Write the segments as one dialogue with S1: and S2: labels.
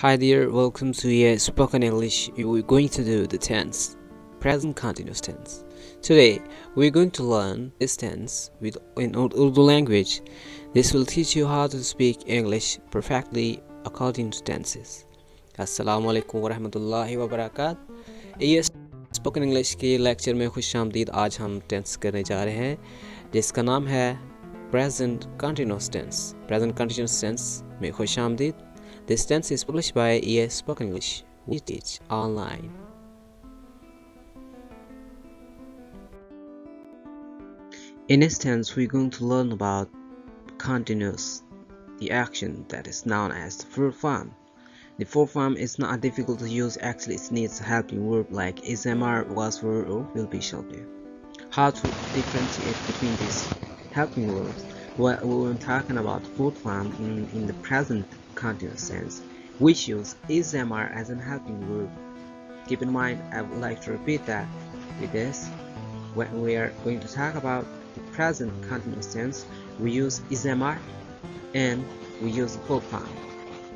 S1: Hi there, welcome to Spoken English. We're going to do the tense, present continuous tense. Today, we're going to learn this tense in Urdu language. This will teach you how to speak English perfectly according to tenses. Assalamu alaikum warahmatullahi wabarakatuh. ये spoken English के lecture में खुशामदीद। आज हम tense करने जा रहे हैं जिसका नाम है present continuous tense. Present continuous tense में खुशामदीद। This tense is published by ES Spoken English. We teach online. In this tense, we're going to learn about continuous, the action that is known as the verb form. The verb form is not difficult to use. Actually, it needs a helping verb like SMR, was, were, or will be, shall be. How to differentiate between these helping verbs? Well, we're talking about verb form in the present continuous tense. We use SMR as a helping verb. Keep in mind, I would like to repeat that with this. When we are going to talk about the present continuous tense, we use SMR and we use the verb form.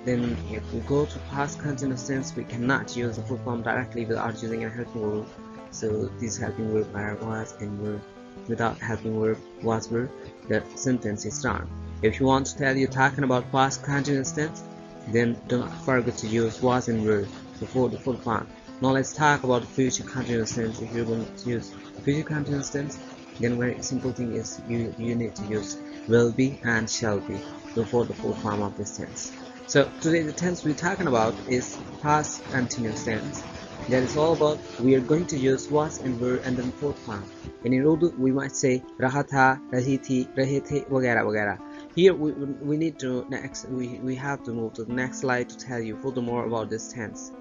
S1: Then if we go to past continuous tense, we cannot use the verb form directly without using a helping verb. So these helping verbs are was and were. Without helping verb, was, were, the sentence is done. If you want to tell you're talking about past continuous tense, then do not forget to use was and were before the verb form. Now let's talk about future continuous tense. If you're going to use future continuous tense, then very simple thing is you need to use will be and shall be before the verb form of this tense. So today the tense we're talking about is past continuous tense. That is all about we are going to use was and were and then verb form. In Urdu we might say raha tha, rahi thi, rahe the, वगैरह वगैरह. Here we need to we have to move to the next slide to tell you furthermore about this tense.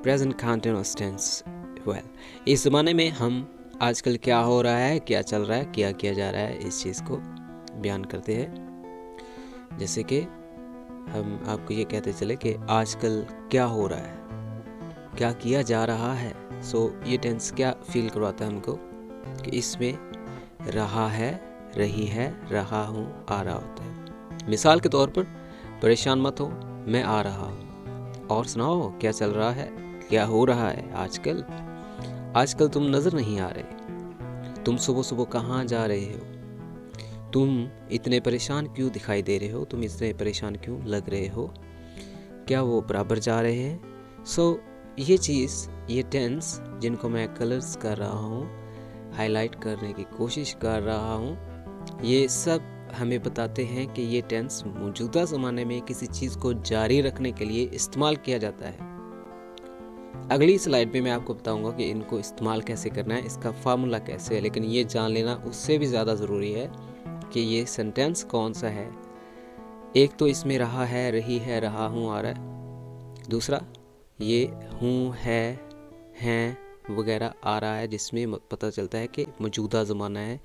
S1: Present continuous tense. Well, इस ज़माने में हम आजकल क्या हो रहा है, क्या चल रहा है, क्या किया जा रहा है, इस चीज़ को बयान करते हैं। जैसे कि हम आपको ये कहते चले कि आजकल क्या हो रहा है, क्या किया जा रहा है। ये टेंस क्या फील करवाता है हमको कि इसमें रहा है, रही है, रहा हूँ, आ रहा होता है। मिसाल के तौर पर परेशान मत हो, मैं आ रहा हूँ। और सुनाओ क्या चल रहा है, क्या हो रहा है आजकल। आजकल तुम नज़र नहीं आ रहे, तुम सुबह सुबह कहाँ जा रहे हो, तुम इतने परेशान क्यों दिखाई दे रहे हो, तुम इतने परेशान क्यों लग रहे हो, क्या वो बराबर जा रहे हैं। ये चीज़, ये टेंस जिनको मैं कलर्स कर रहा हूँ, हाईलाइट करने की कोशिश कर रहा हूँ, ये सब हमें बताते हैं कि ये टेंस मौजूदा ज़माने में किसी चीज़ को जारी रखने के लिए इस्तेमाल किया जाता है। अगली स्लाइड में मैं आपको बताऊंगा कि इनको इस्तेमाल कैसे करना है, इसका फार्मूला कैसे है, लेकिन ये जान लेना उससे भी ज़्यादा ज़रूरी है कि ये सेंटेंस कौन सा है। एक तो इसमें रहा है, रही है, रहा हूँ आ रहा है। दूसरा ये हूँ, है, हैं वगैरह आ रहा है, जिसमें पता चलता है कि मौजूदा ज़माना है,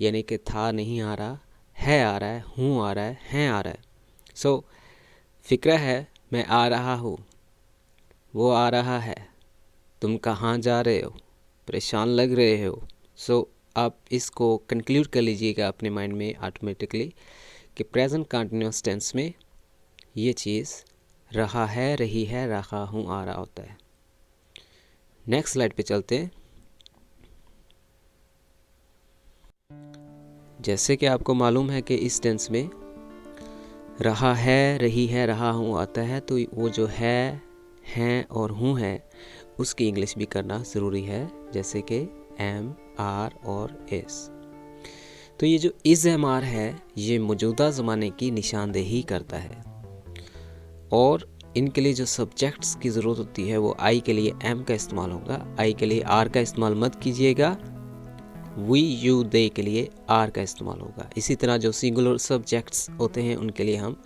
S1: यानी कि था नहीं आ रहा, है आ रहा है, हूँ आ रहा है, हैं आ रहा है। फ़िक्रा है मैं आ रहा हूँ, वो आ रहा है, तुम कहाँ जा रहे हो, परेशान लग रहे हो। आप इसको कंक्लूड कर लीजिएगा अपने माइंड में ऑटोमेटिकली कि प्रेजेंट कंटिन्यूअस टेंस में ये चीज़ रहा है, रही है, रहा हूँ आ रहा होता है। नेक्स्ट स्लाइड पे चलते हैं। जैसे कि आपको मालूम है कि इस टेंस में रहा है, रही है, रहा हूँ आता है, तो वो जो है, हैं और हूँ है उसकी इंग्लिश भी करना ज़रूरी है, जैसे कि एम, आर और एस। तो ये जो इज़ एम आर है ये मौजूदा ज़माने की निशानदेही करता है, और इनके लिए जो सब्जेक्ट्स की ज़रूरत होती है वो आई के लिए एम का इस्तेमाल होगा, आई के लिए आर का इस्तेमाल मत कीजिएगा, वी, यू, दे के लिए आर का इस्तेमाल होगा। इसी तरह जो सिंगुलर सब्जेक्ट्स होते हैं उनके लिए हम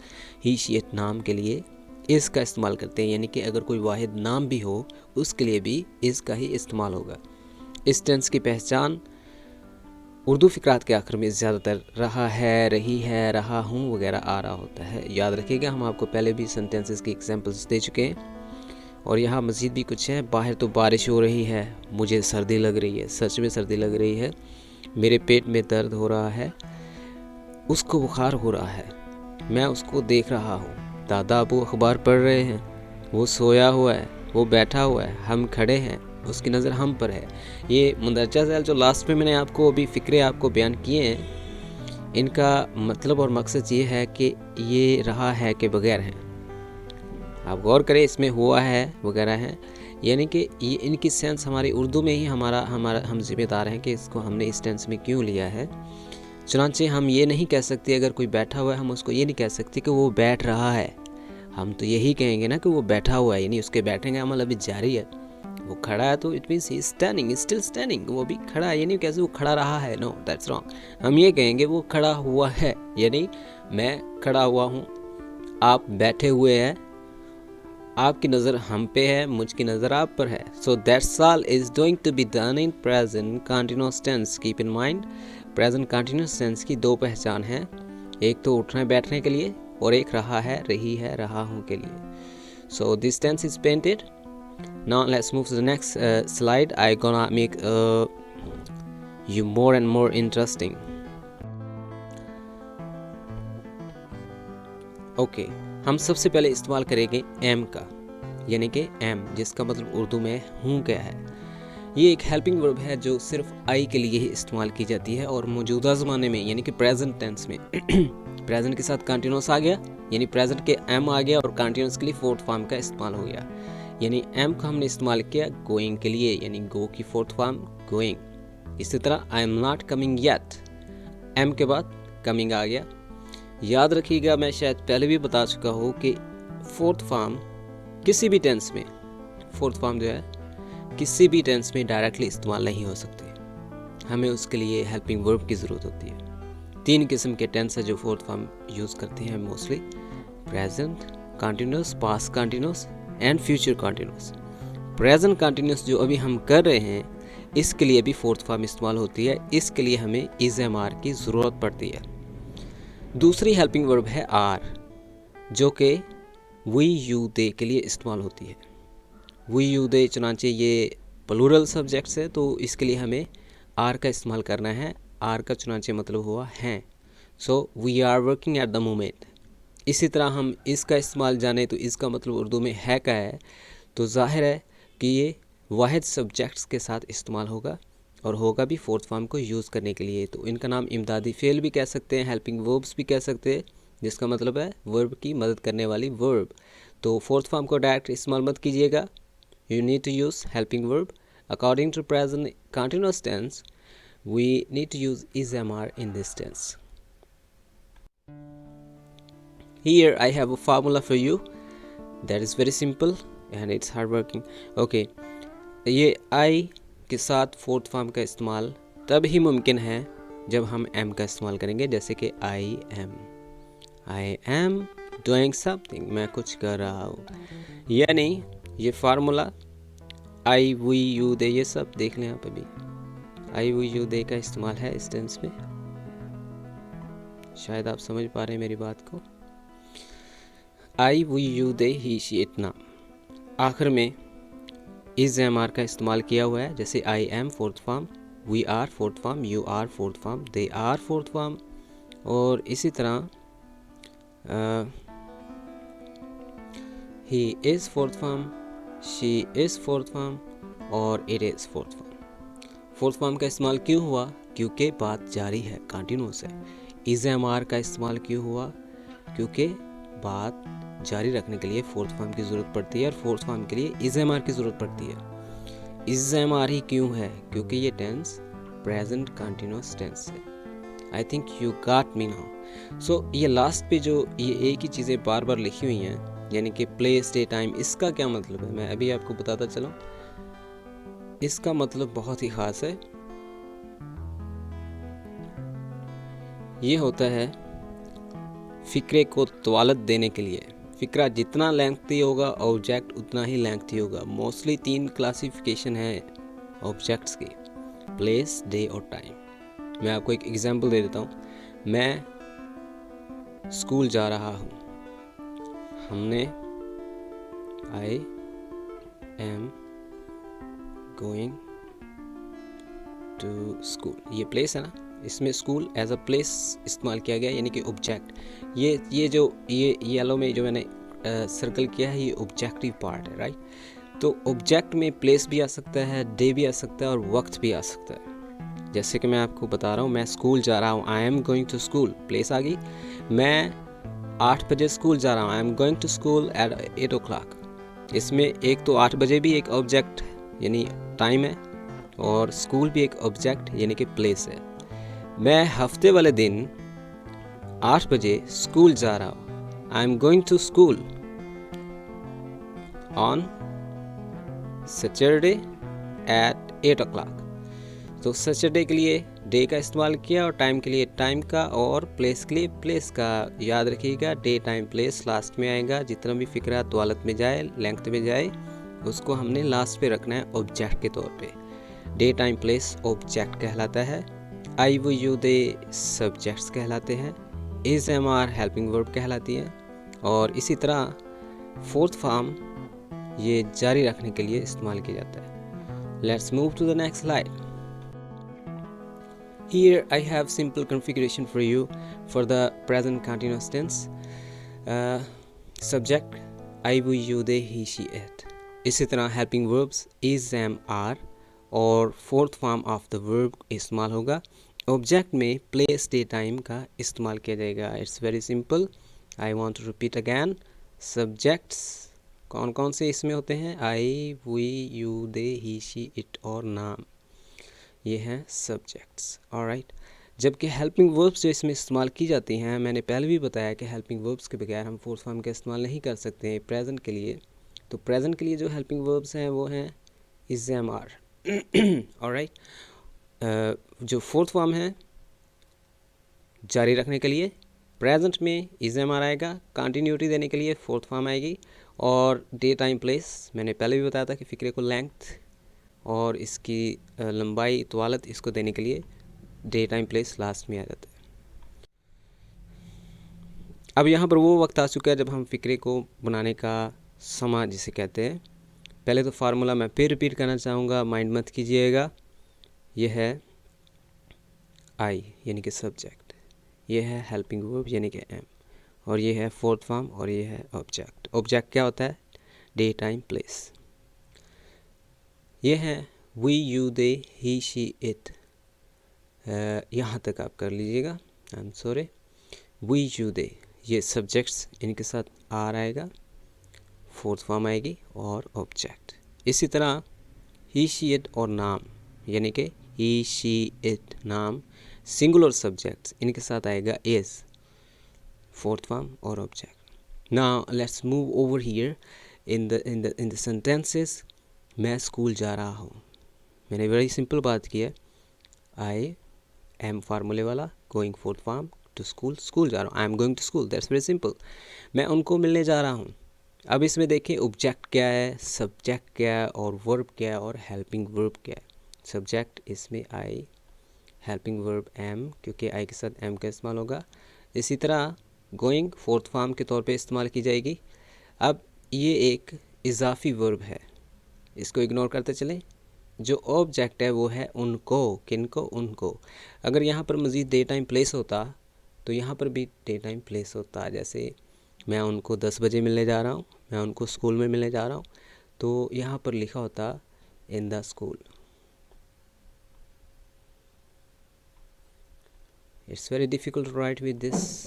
S1: ही, शी, इट नाम के लिए इस का इस्तेमाल करते हैं, यानी कि अगर कोई वाहिद नाम भी हो उसके लिए भी इस का ही इस्तेमाल होगा। इस टेंस की पहचान उर्दू फ़िक्रात के आखिर में ज़्यादातर रहा है, रही है, रहा हूँ वगैरह आ रहा होता है। याद रखिएगा, हम आपको पहले भी सेंटेंसेस की एग्जांपल्स दे चुके हैं। और यहाँ मज़ीद भी कुछ है। बाहर तो बारिश हो रही है, मुझे सर्दी लग रही है, सच में सर्दी लग रही है, मेरे पेट में दर्द हो रहा है, उसको बुखार हो रहा है, मैं उसको देख रहा हूँ, दादा अबू अखबार पढ़ रहे हैं, वो सोया हुआ है, वो बैठा हुआ है, हम खड़े हैं, उसकी नज़र हम पर है। ये मंदरजा झैल जो लास्ट में मैंने आपको अभी फ़िक्रे आपको बयान किए हैं, इनका मतलब और मकसद ये है कि ये रहा है के बगैर हैं। आप गौर करें, इसमें हुआ है वगैरह है, यानी कि ये इनकी सेंस हमारी उर्दू में ही हम जिम्मेदार हैं कि इसको हमने इस टेंस में क्यों लिया है। चुनांचे हम ये नहीं कह सकते अगर कोई बैठा हुआ है, हम उसको ये नहीं कह सकते कि वो बैठ रहा है, हम तो यही कहेंगे ना कि वो बैठा हुआ है, यानी उसके बैठने का अमल अभी जारी है। वो खड़ा है तो it means he standing, still standing, वो भी खड़ा है, ये नहीं कैसे वो खड़ा रहा है, नो दैट्स रॉन्ग। हम ये कहेंगे वो खड़ा हुआ है, यानी मैं खड़ा हुआ हूँ, आप बैठे हुए हैं, आपकी नज़र हम पे है, मुझकी नज़र आप पर है। So that's all is going to be done in present continuous tense. Keep in mind, present continuous tense की दो पहचान है, एक तो उठने बैठने के लिए और एक रहा है, रही है, रहा हूँ के लिए। So this tense is painted. Now let's move to the next slide. I gonna make you more and more interesting. ओके, हम सबसे पहले इस्तेमाल करेंगे एम का, यानी कि एम जिसका मतलब उर्दू में हूँ क्या है। ये एक हेल्पिंग वर्ब है जो सिर्फ आई के लिए ही इस्तेमाल की जाती है और मौजूदा ज़माने में यानी कि प्रेजेंट टेंस में प्रेजेंट के साथ कंटिन्यूस आ गया, यानी प्रेजेंट के एम आ गया और कंटिन्यूस के लिए फोर्थ फॉर्म का इस्तेमाल हो गया। यानी एम का हमने इस्तेमाल किया गोइंग के लिए, यानी गो की फोर्थ फॉर्म गोइंग। इसी तरह I am not coming yet, am के बाद कमिंग आ गया। याद रखिएगा, मैं शायद पहले भी बता चुका हूँ कि फोर्थ फॉर्म किसी भी टेंस में, फोर्थ फॉर्म जो है किसी भी टेंस में डायरेक्टली इस्तेमाल नहीं हो सकती, हमें उसके लिए हेल्पिंग वर्ब की ज़रूरत होती है। 3 किस्म के टेंस है जो फोर्थ फॉर्म यूज़ करते हैं mostly, present continuous, past continuous and future continuous. Present continuous जो अभी हम कर रहे हैं इसके लिए भी फोर्थ फॉर्म इस्तेमाल होती है, इसके लिए हमें इज एम आर की ज़रूरत पड़ती है। दूसरी हेल्पिंग वर्ब है आर, जो कि वी यू दे के लिए इस्तेमाल होती है। वी यू दे चुनांचे ये प्लूरल सब्जेक्ट्स है तो इसके लिए हमें आर का इस्तेमाल करना है। आर का चुनांचे मतलब हुआ हैं, so we are working at the moment. इसी तरह हम इसका इस्तेमाल जाने तो इसका मतलब उर्दू में है का है, तो जाहिर है कि ये वाहिद सब्जेक्ट्स के साथ इस्तेमाल होगा और होगा भी फोर्थ फॉर्म को यूज़ करने के लिए। तो इनका नाम इमदादी फ़ेल भी कह सकते हैं, हेल्पिंग वर्ब्स भी कह सकते हैं, जिसका मतलब है वर्ब की मदद करने वाली वर्ब। तो फोर्थ फॉर्म को डायरेक्ट इस्तेमाल मत कीजिएगा, you need to use helping verb. According to present continuous tense, we need to use is mr in this tense. Here I have a formula for you that is very simple and it's hard working. Okay, ये I के साथ fourth form का इस्तेमाल तब ही मुमकिन है जब हम M का इस्तेमाल करेंगे, जैसे कि I am doing something, मैं कुछ कर रहा हूँ। यानी ये formula I we you they ये सब देख लें आप, अभी आई वी यू दे का इस्तेमाल है इस टेंस में। शायद आप समझ पा रहे हैं मेरी बात को। I we you they he she इतना, आखिर में इज एम आर का इस्तेमाल किया हुआ है, जैसे I am fourth form, we are fourth form, you are fourth form, they are fourth form, और इसी तरह he is fourth form, she is fourth form और it is fourth form. Fourth form का इस्तेमाल क्यों हुआ? क्योंकि बात जारी है, कंटिन्यूस है। इज एम आर का इस्तेमाल क्यों हुआ? क्योंकि बात जारी रखने के लिए फोर्थ फॉर्म की ज़रूरत पड़ती है और फोर्थ फॉर्म के लिए इज एम आर की ज़रूरत पड़ती है। इज एम आर ही क्यों है? क्योंकि ये टेंस प्रेजेंट कंटिन्यूस टेंस है। I think you got me now. So ये लास्ट पे जो ये एक ही चीज़ें बार बार लिखी हुई हैं, यानी कि प्ले स्टे टाइम, इसका क्या मतलब है मैं अभी आपको बताता चलूँ। इसका मतलब बहुत ही ख़ास है। ये होता है फ़िक्रे को तवालत देने के लिए। फ़िक्रा जितना लेंथी होगा ऑब्जेक्ट उतना ही लेंथी होगा। मोस्टली 3 क्लासिफिकेशन है ऑब्जेक्ट्स की, प्लेस, डे और टाइम। मैं आपको एक एग्जांपल दे देता हूँ। मैं स्कूल जा रहा हूँ, हमने I am going to school, ये प्लेस है ना, इसमें स्कूल एज अ प्लेस इस्तेमाल किया गया, यानी कि ऑब्जेक्ट। ये जो ये येलो में जो मैंने सर्कल किया है ये ऑब्जेक्टिव पार्ट है, राइट। तो ऑब्जेक्ट में प्लेस भी आ सकता है, डे भी आ सकता है और वक्त भी आ सकता है। जैसे कि मैं आपको बता रहा हूँ, मैं स्कूल जा रहा हूँ, I am going to school, place आ गई। मैं 8 बजे स्कूल जा रहा हूँ, I am going to school at 8 o'clock। इसमें एक तो 8 बजे भी एक ऑब्जेक्ट यानी टाइम है, और स्कूल भी एक ऑब्जेक्ट यानी कि प्लेस है। मैं हफ्ते वाले दिन 8 बजे स्कूल जा रहा हूँ, I am going to school on Saturday at 8 o'clock। तो सैटरडे के लिए डे का इस्तेमाल किया और टाइम के लिए टाइम का और प्लेस के लिए प्लेस का। याद रखिएगा, डे टाइम प्लेस लास्ट में आएगा। जितना भी फिक्रा तवालत में जाए, लेंथ में जाए, उसको हमने लास्ट पे रखना है ऑब्जेक्ट के तौर पे। डे टाइम प्लेस ऑब्जेक्ट कहलाता है। आई वो यू दे सब्जेक्ट्स कहलाते हैं। Is am are helping verb कहलाती है। और इसी तरह फोर्थ फॉर्म ये जारी रखने के लिए इस्तेमाल किया जाता है। Let's move to the next slide. Here I have simple configuration for you for the present continuous tense. Subject I, we, you, they, he, she, it. इसी तरह helping verbs is, am, are और fourth form of the verb इस्तेमाल होगा। Object में place, day, time का इस्तेमाल किया जाएगा। It's very simple. I want to repeat again. Subjects कौन कौन से इसमें होते हैं? I, we, you, they, he, she, it और नाम, ये हैं सब्जेक्ट्स। ऑलराइट। जबकि हेल्पिंग वर्ब्स जो इसमें इस्तेमाल की जाती हैं, मैंने पहले भी बताया कि हेल्पिंग वर्ब्स के बगैर हम फोर्थ फॉर्म का इस्तेमाल नहीं कर सकते हैं प्रेजेंट के लिए। तो प्रेजेंट के लिए जो हेल्पिंग वर्ब्स हैं वो हैं इज, एम, आर। ऑलराइट। जो फोर्थ फॉर्म है जारी रखने के लिए प्रेजेंट में इज, एम, आर आएगा। कंटिन्यूटी देने के लिए फोर्थ फॉर्म आएगी। और डे टाइम प्लेस मैंने पहले भी बताया था कि फ़िक्रे को लेंथ और इसकी लंबाई तवालत इसको देने के लिए डे टाइम प्लेस लास्ट में आ जाता है। अब यहाँ पर वो वक्त आ चुका है जब हम फ़िक्रे को बनाने का समा जिसे कहते हैं। पहले तो फार्मूला मैं फिर रिपीट करना चाहूँगा, माइंड मत कीजिएगा। यह है आई यानी कि सब्जेक्ट, यह है हेल्पिंग वर्ब यानी कि एम, और ये है फोर्थ फॉर्म और ये है ऑब्जेक्ट। ऑब्जेक्ट क्या होता है? Day time place. ये है we, you, they, he, she, it. यहाँ तक आप कर लीजिएगा। I am sorry. We, you, they ये सब्जेक्ट्स, इनके साथ आर आएगा, फोर्थ फॉर्म आएगी और ऑब्जेक्ट। इसी तरह ही, शी, इट और नाम यानी कि ही, शी, इट नाम सिंगुलर सब्जेक्ट्स, इनके साथ आएगा इज, फोर्थ फॉर्म और object. Now let's move over here in the sentences. मैं स्कूल जा रहा हूँ, मैंने बड़ी सिंपल बात की है। आई एम फार्मूले वाला, going fourth form, to school, school जा रहा हूँ, I am going to school, that's very simple. मैं उनको मिलने जा रहा हूँ। अब इसमें देखिए ऑब्जेक्ट क्या है, सब्जेक्ट क्या है और वर्ब क्या है और हेल्पिंग वर्ब क्या है। सब्जेक्ट इसमें आई, हेल्पिंग वर्ब एम, क्योंकि आई के साथ एम का इस्तेमाल होगा। इसी तरह गोइंग फोर्थ फॉर्म के तौर पे इस्तेमाल की जाएगी। अब ये एक इजाफी वर्ब है, इसको इग्नोर करते चलें। जो ऑब्जेक्ट है वो है उनको, किनको, उनको। अगर यहाँ पर मज़ीद डे टाइम प्लेस होता तो यहाँ पर भी डे टाइम प्लेस होता। जैसे मैं उनको 10 बजे मिलने जा रहा हूँ, मैं उनको स्कूल में मिलने जा रहा हूँ, तो यहाँ पर लिखा होता in the school. It's very difficult to write with this.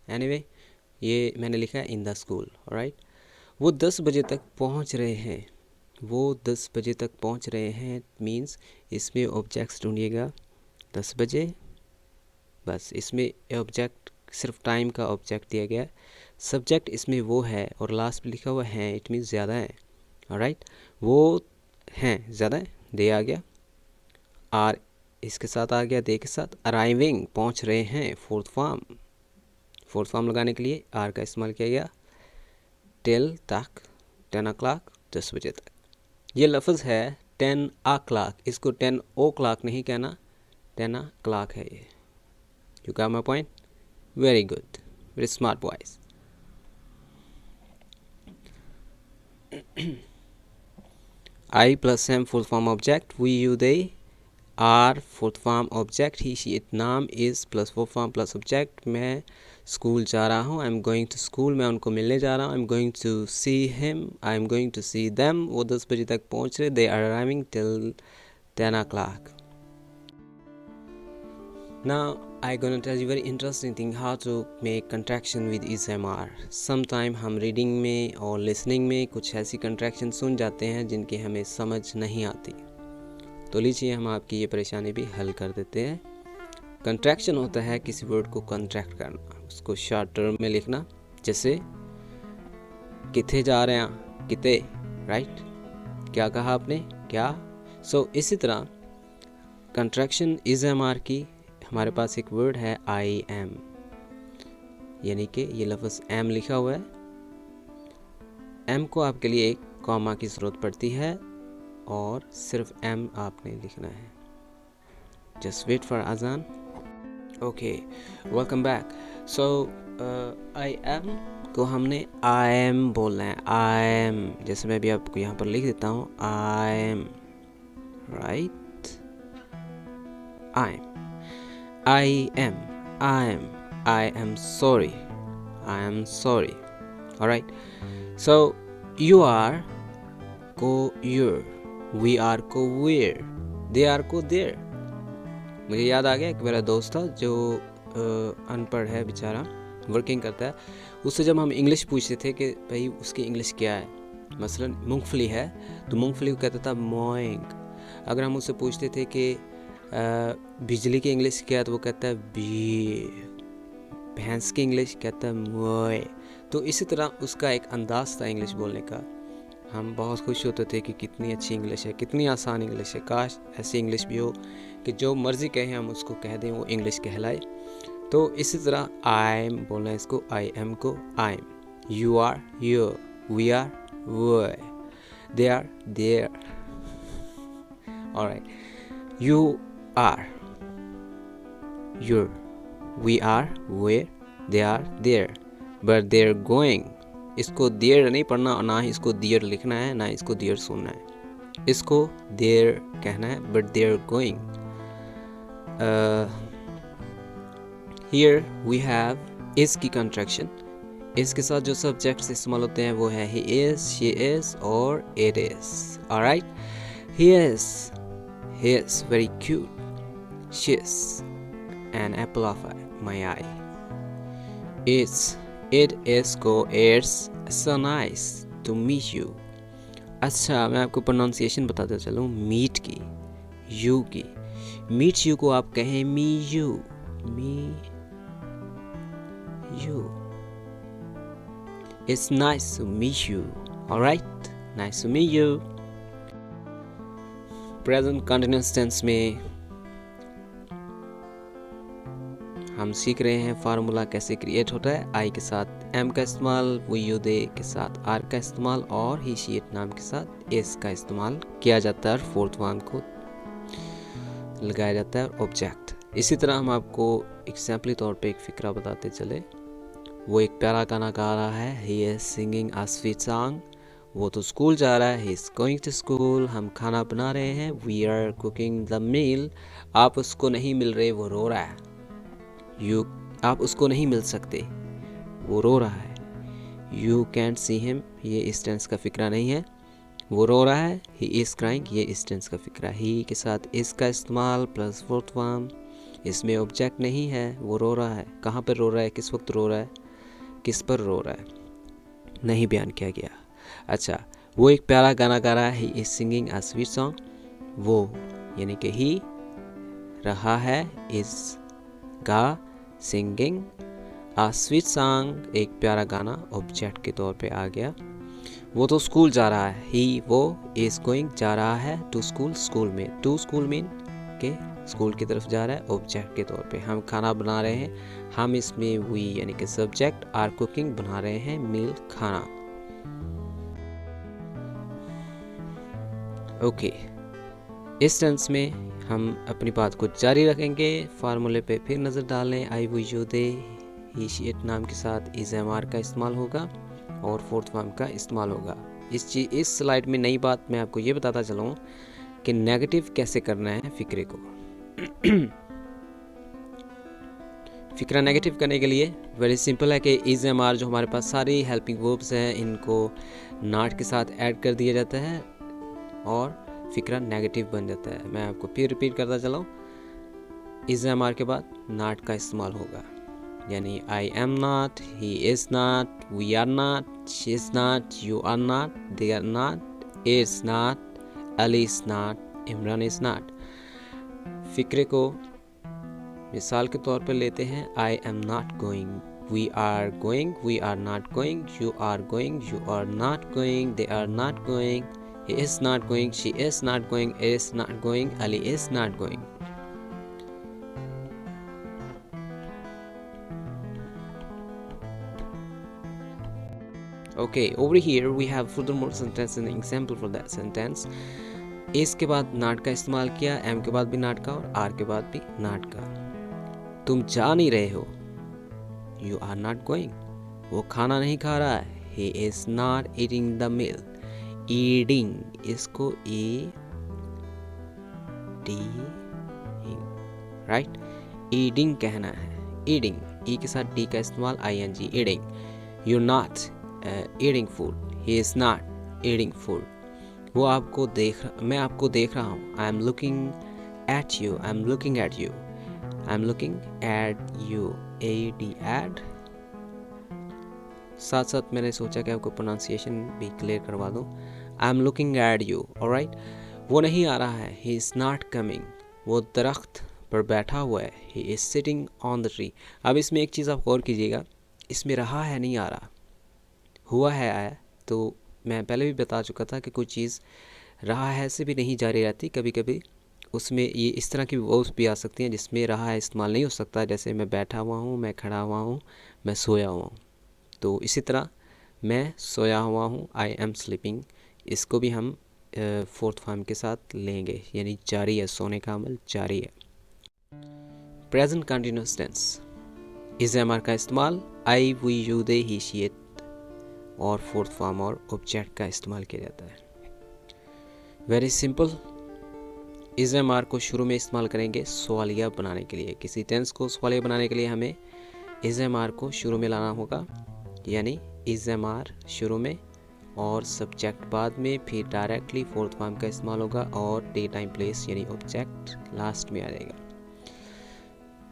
S1: Anyway, ये मैंने लिखा है इन द स्कूल। ऑलराइट। वो 10 बजे तक पहुंच रहे हैं, वो 10 बजे तक पहुंच रहे हैं मींस इसमें ऑब्जेक्ट्स ढूंढिएगा 10 बजे, बस इसमें ऑब्जेक्ट सिर्फ टाइम का ऑब्जेक्ट दिया गया है। सब्जेक्ट इसमें वो है और लास्ट पे लिखा हुआ है, इट मीन्स ज़्यादा है। ऑलराइट, वो हैं ज़्यादा है, दे आ गया, आर इसके साथ आ गया, दे के साथ। अराइविंग पहुंच रहे हैं, फोर्थ फॉर्म लगाने के लिए आर का इस्तेमाल किया गया। टिल तक, 10 o'clock 10 बजे तक। ये लफ्ज़ है 10 o'clock, इसको 10 o'clock नहीं कहना, 10 o'clock है ये। You got my point? Very good, very smart boys. I plus am full form object, we, you, they, are fourth form object, he, she, it नाम, is plus fourth form plus object। मैं school जा रहा हूँ, I am going to school, मैं उनको मिलने जा रहा हूँ, I am going to see him, I am going to see them, वो 10 बजे तक पहुँच रहे, they are arriving till 10 o'clock. Now I gonna tell you very interesting thing how to make contraction with SMR. Sometime हम reading में और listening में कुछ ऐसी कंट्रैक्शन सुन जाते हैं जिनकी हमें समझ नहीं आती, तो लीजिए हम आपकी ये परेशानी भी हल कर देते हैं। कंट्रैक्शन होता है किसी वर्ड को कंट्रैक्ट करना, उसको शॉर्ट टर्म में लिखना, जैसे किथे जा रहे हैं, किते, राइट, क्या कहा आपने, क्या। सो इसी तरह कंट्रैक्शन SMR की हमारे पास एक वर्ड है आई एम, यानी कि ये लफ्ज़ एम लिखा हुआ है, एम को आपके लिए एक कॉमा की ज़रूरत पड़ती है और सिर्फ एम आपने लिखना है। जस्ट वेट फॉर अजान। Okay, welcome back. So I am को हमने आई एम बोलना है, आई एम, जैसे मैं भी आपको यहाँ पर लिख देता हूँ, I M, right, I am, I am sorry, I am sorry. Alright, so you are को you're, we are को we're, they are को they're। मुझे याद आ गया, एक मेरा दोस्त था जो अनपढ़ है बेचारा, वर्किंग करता है, उससे जब हम इंग्लिश पूछते थे कि भाई उसकी इंग्लिश क्या है, मसलन मूंगफली है तो मूंगफली को कहता था मोइंग। अगर हम उससे पूछते थे कि बिजली की इंग्लिश क्या है तो वो कहता है बी, भैंस की इंग्लिश कहता है मोए। तो इसी तरह उसका एक अंदाज़ था इंग्लिश बोलने का, हम बहुत खुश होते थे कि कितनी अच्छी इंग्लिश है, कितनी आसान इंग्लिश है, काश ऐसी इंग्लिश भी हो कि जो मर्ज़ी कहें हम उसको कह दें वो इंग्लिश कहलाए। तो इसी तरह आई एम बोलना है इसको, आई एम को I am, you are you, we are वो, they are there. Alright, you are, you're, we are, we're, they are, there, but they're going। इसको देर नहीं पढ़ना और ना ही इसको देर लिखना है, ना इसको देर सुनना है, इसको देर कहना है, but they're going। Here we have is की contraction। इसके साथ जो सब्जेक्ट्स इस्तेमाल होते हैं वो है he is, she is और it is। alright, he is very cute, she is an apple of my eye, it is को it's so nice to meet you। अच्छा, मैं आपको प्रोनाउंसिएशन बताता चलूँ मीट की, यू की, मीट यू को आप कहें me you, it's nice to meet you। alright, nice to meet you। Present continuous tense में हम सीख रहे हैं फार्मूला कैसे क्रिएट होता है, आई के साथ एम का इस्तेमाल, वो यू दे के साथ आर का इस्तेमाल और ही शी इट नाम के साथ एस का इस्तेमाल किया जाता है और फोर्थ फॉर्म को लगाया जाता है ऑब्जेक्ट। इसी तरह हम आपको एग्जाम्पली तौर पे एक फिक्रा बताते चले। वो एक प्यारा गाना गा रहा है, he is singing a sweet song. वो तो स्कूल जा रहा है, he is going to school. हम खाना बना रहे हैं, we are cooking the meal. आप उसको नहीं मिल रहे, वो रो रहा है। आप उसको नहीं मिल सकते, वो रो रहा है। यू कैंट सी हिम, ये इस टेंस का फिक्रा नहीं है, वो रो रहा है। ही इज़ क्राइंग, ये इस टेंस का फिक्रा। ही के साथ इस का इस्तेमाल प्लस फोर्थ फॉर्म, इसमें ऑब्जेक्ट नहीं है, वो रो रहा है। कहाँ पर रो रहा है, किस वक्त रो रहा है, किस पर रो रहा है, नहीं बयान किया गया। अच्छा, वो एक प्यारा गाना गा रहा है, he is singing a sweet song. वो यानी कि ही रहा है, इज गा, सिंगिंग अ स्वीट सॉन्ग, एक प्यारा गाना ऑब्जेक्ट के तौर पे आ गया। वो तो स्कूल जा रहा है, ही वो इज गोइंग जा रहा है टू स्कूल, स्कूल में, टू स्कूल मीन के स्कूल की तरफ जा रहा है ऑब्जेक्ट के तौर पे। हम खाना बना रहे हैं, हम इसमें वी यानी कि सब्जेक्ट, आर कुकिंग बना रहे हैं मील, खाना। ओके, इस टेंस में हम अपनी बात को जारी रखेंगे। फार्मूले पे फिर नज़र डालें। आई वो you they he she it नाम के साथ इज एम आर का इस्तेमाल होगा और फोर्थ फॉर्म का इस्तेमाल होगा। इस स्लाइड में नई बात मैं आपको ये बताता चलूँ कि नेगेटिव कैसे करना है फिक्रे को। फ़िक्रा नेगेटिव करने के लिए वेरी सिंपल है कि इज़ एम आर जो हमारे पास सारी हेल्पिंग वर्ब्स हैं इनको नॉट के साथ ऐड कर दिया जाता है और फ़िक्रा नेगेटिव बन जाता है। मैं आपको फिर रिपीट करता चला हूँ, इज़ एम आर के बाद नॉट का इस्तेमाल होगा, यानी I am not, he is not, we are not, she is not, you are not, they are not, it's not, Ali is not, Imran is not. फ़िक्रे को मिसाल के तौर पर लेते हैं, I am not going, we are going, we are not going, you are going, you are not going, they are not going, he is not going, she is not going, it is not going, Ali is not going. Okay, over here we have furthermore sentence and example for that sentence. इस के बाद not का इस्तेमाल किया, M के बाद भी not का और आर के बाद भी नॉट का। तुम जा नहीं रहे हो, यू आर नॉट गोइंग, वो खाना नहीं खा रहा है, he is not eating the meal. Eading, इसको ई डी राइट, ईडिंग कहना है, ईडिंग, ई के साथ डी का इस्तेमाल, I N G, eading. You not eating food, he is not eating food, वो आपको मैं आपको देख रहा हूँ, I am looking at you, I am looking at you, I am looking at you, A D ed. साथ साथ मैंने सोचा कि आपको प्रोनाउंसिएशन भी क्लियर करवा दूँ, आई am looking at you, alright. वो नहीं आ रहा है, ही इज़ नॉट कमिंग, वो दरख्त पर बैठा हुआ है, he is sitting on the tree. अब इसमें एक चीज़ आप गौर कीजिएगा, इसमें रहा है नहीं आ रहा, हुआ है आया। तो मैं पहले भी बता चुका था कि कोई चीज़ रहा है से भी नहीं जारी रहती, कभी कभी उसमें ये इस तरह की वर्ब्स भी आ सकती हैं जिसमें रहा है इस्तेमाल नहीं हो सकता, जैसे मैं बैठा हुआ हूँ, मैं खड़ा हुआ हूँ, मैं सोया हुआ हूँ। तो इसी तरह मैं सोया हुआ हूँ, आई एम स्लीपिंग, इसको भी हम फोर्थ फॉर्म के साथ लेंगे, यानी जारी है, सोने का अमल जारी है। Present continuous tense, is am are का इस्तेमाल I, we, you, they, he, she, it और फोर्थ फॉर्म और ऑब्जेक्ट का इस्तेमाल किया जाता है। Very simple, is am are को शुरू में इस्तेमाल करेंगे सवालिया बनाने के लिए। किसी टेंस को सवालिया बनाने के लिए हमें इज एम आर को शुरू में लाना होगा, यानी इज एम आर शुरू में और सब्जेक्ट बाद में, फिर डायरेक्टली फोर्थ फॉर्म का इस्तेमाल होगा और डे टाइम प्लेस यानी ऑब्जेक्ट लास्ट में आ जाएगा।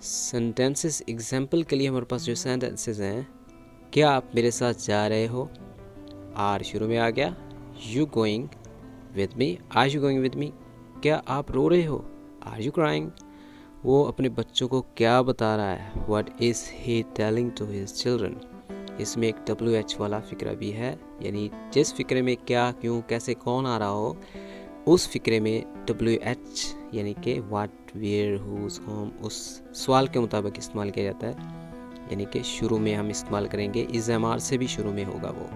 S1: सेंटेंसेस एग्जाम्पल के लिए हमारे पास जो सेंटेंसेस हैं, क्या आप मेरे साथ जा रहे हो, आर शुरू में आ गया, you going with me, are you going with me. क्या आप रो रहे हो, आर यू क्राइंग, वो अपने बच्चों को क्या बता रहा है, what is he telling to his children. इसमें एक WH वाला फ़िक्रा भी है, यानी जिस फ़िक्रे में क्या, क्यों, कैसे, कौन आ रहा हो, उस फ़िक्रे में WH यानी कि व्हाट, वेयर, हुज, होम उस सवाल के मुताबिक इस्तेमाल किया जाता है, यानी कि शुरू में हम इस्तेमाल करेंगे, इज़ एम आर से भी शुरू में होगा वो।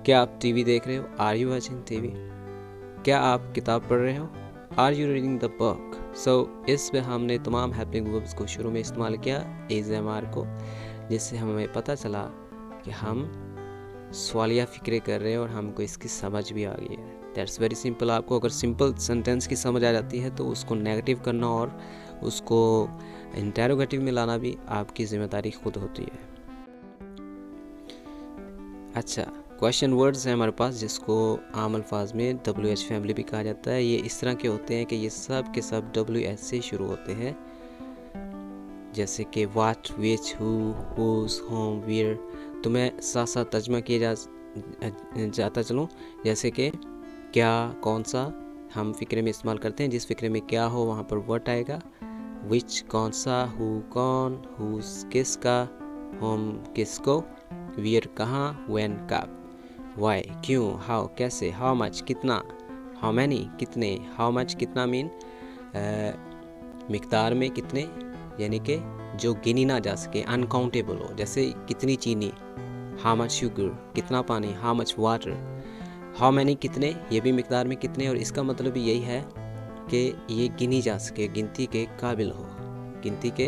S1: क्या आप टीवी देख रहे हो, आर यू वॉचिंग टीवी। क्या आप किताब पढ़ रहे हो, are you reading the book. So इसमें हमने तमाम हेल्पिंग वर्ब्स को शुरू में इस्तेमाल किया, इज़ एम आर को, जिससे हमें पता चला कि हम सवालिया फ़िक्रे कर रहे हैं और हमको इसकी समझ भी आ गई है। That's very simple. आपको अगर सिंपल सेंटेंस की समझ आ जाती है तो उसको नेगेटिव करना और उसको इंटेरोगेटिव में लाना भी आपकी जिम्मेदारी खुद होती है। अच्छा, क्वेश्चन वर्ड्स हैं हमारे पास, जिसको आम अल्फाज में WH फैमिली भी कहा जाता है। ये इस तरह के होते हैं कि ये सब के सब WH से शुरू होते हैं, जैसे कि वाट, विच, हु, हुज, होम, वेयर। तो मैं साथ साथ तर्जमा किए जाता चलूँ, जैसे कि क्या, कौन सा हम फ़िक्रे में इस्तेमाल करते हैं, जिस फ़िक्रे में क्या हो वहाँ पर व्हाट आएगा, विच कौन सा, हु कौन, हुज किसका, होम किसको, वेयर कहाँ, व्हेन कब, वाई क्यों, हाउ कैसे, हाउ मच कितना, हाउ मैनी कितने, हाउ मच कितना मीन मिकदार में कितने, यानी कि जो गिनी ना जा सके, अनकाउंटेबल हो, जैसे कितनी चीनी, हाउ मच शुगर कितना पानी, how much water. How many कितने, ये भी मिकदार में कितने, और इसका मतलब भी यही है कि ये गिनी जा सके, गिनती के काबिल हो, गिनती के